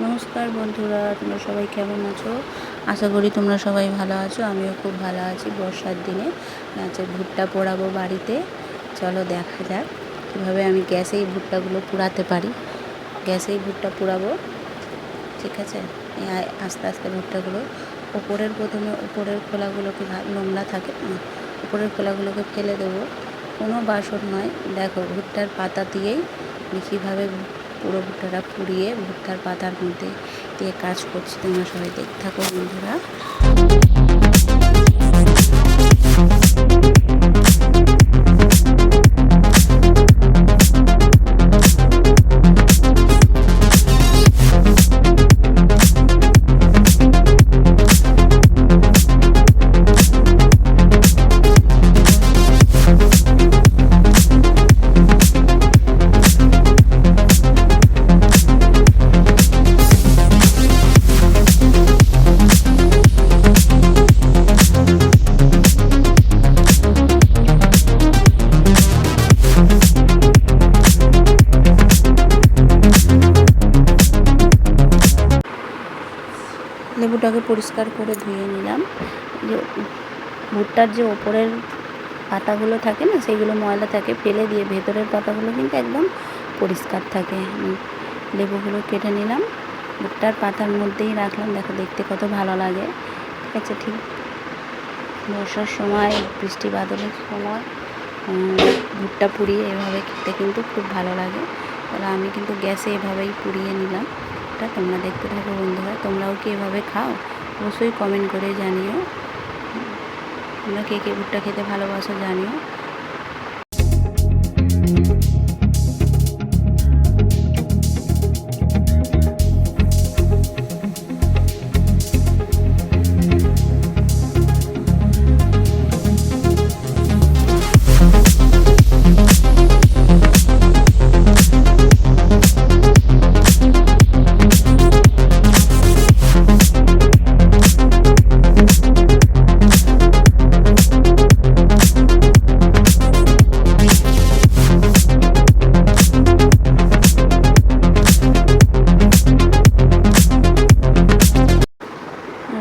নমস্কার বন্ধুরা, তোমরা সবাই কেমন আছো? আশা করি তোমরা সবাই ভালো আছো। আমিও খুব ভালো আছি। বর্ষার দিনে ভুট্টা পোড়াবো বাড়িতে। চলো দেখা যাক কীভাবে আমি গ্যাসেই ভুট্টাগুলো পোড়াতে পারি। গ্যাসেই ভুট্টা পোড়াবো, ঠিক আছে? আস্তে আস্তে ভুট্টাগুলো প্রথমে উপরের খোলাগুলোকে, নোংরা থাকে না, উপরের খোলাগুলোকে ফেলে দেবো। কোনো বাসন নয়, দেখো ভুট্টার পাতা দিয়েই আমি কীভাবে পুরো ভুট্টাটা পুড়িয়ে ভুট্টার পাতার মধ্যে দিয়ে কাজ করছি। তোমরা সবাই দেখতে থাকো বন্ধুরা। লেবুটাকে পরিষ্কার করে ধুয়ে নিলাম। ভুট্টার যে ওপরের পাতাগুলো থাকে না, সেগুলো ময়লা থাকে, ফেলে দিয়ে ভেতরের পাতাগুলো কিন্তু একদম পরিষ্কার থাকে। লেবুগুলো কেটে নিলাম, ভুট্টার পাতার মধ্যেই রাখলাম। দেখো দেখতে কত ভালো লাগে, ঠিক আছে? ঠিক বর্ষার সময়, বৃষ্টি বাদলের সময় ভুট্টা পুড়িয়ে এভাবে খেতে কিন্তু খুব ভালো লাগে। তাহলে আমি কিন্তু গ্যাসে এভাবেই পুড়িয়ে নিলাম। তোমরা দেখতে থাকো বন্ধুরা। তোমরাও কি এভাবে খাও? অবশ্যই কমেন্ট করে জানিও। তোমরা কে কে ভুট্টা খেতে ভালোবাসো জানিও।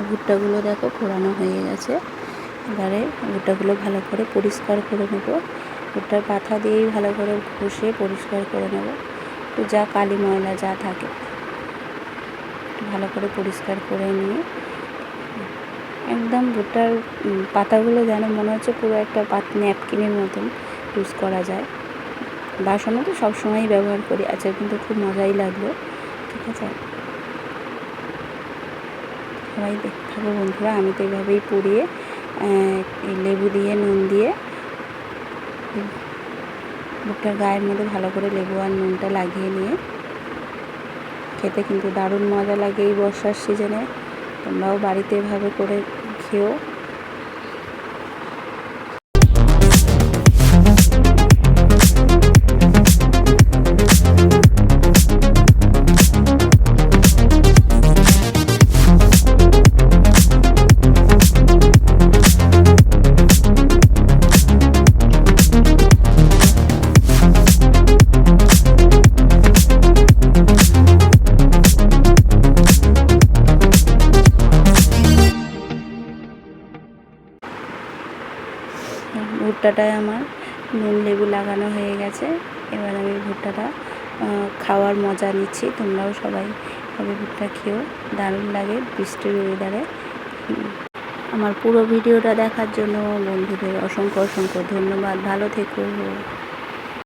ভুট্টাগুলো দেখো পোড়ানো হয়ে গেছে। এবারে ভুট্টাগুলো ভালো করে পরিষ্কার করে নেব। ভুট্টার পাতা দিয়েই ভালো করে ঘষে পরিষ্কার করে নেব। তো যা কালি ময়লা যা থাকে ভালো করে পরিষ্কার করে নিয়ে একদম ভুট্টার পাতাগুলো যেন মনে হচ্ছে পুরো একটা ন্যাপকিনের মতন ইউজ করা যায়। বাসনও তো সবসময়ই ব্যবহার করি। আচ্ছা, কিন্তু খুব মজাই লাগলো, ঠিক আছে? সবাই দেখতে থাকো বন্ধুরা। আমি তো এইভাবেই পুড়িয়ে লেবু দিয়ে নুন দিয়ে ভুট্টার গায়ের মধ্যে ভালো করে লেবু আর নুনটা লাগিয়ে নিয়ে খেতে কিন্তু দারুণ মজা লাগে এই বর্ষার সিজনে। তোমরাও বাড়িতে এভাবে করে খেও। ভুট্টাটায় আমার নুন লেবু লাগানো হয়ে গেছে। এবার আমি ভুট্টাটা খাওয়ার মজা নিচ্ছি। তোমরাও সবাই এভাবে ভুট্টা খেও, দারুণ লাগে বৃষ্টির ওয়েদারে। আমার পুরো ভিডিওটা দেখার জন্য বন্ধুদের অসংখ্য অসংখ্য ধন্যবাদ। ভালো থেকো।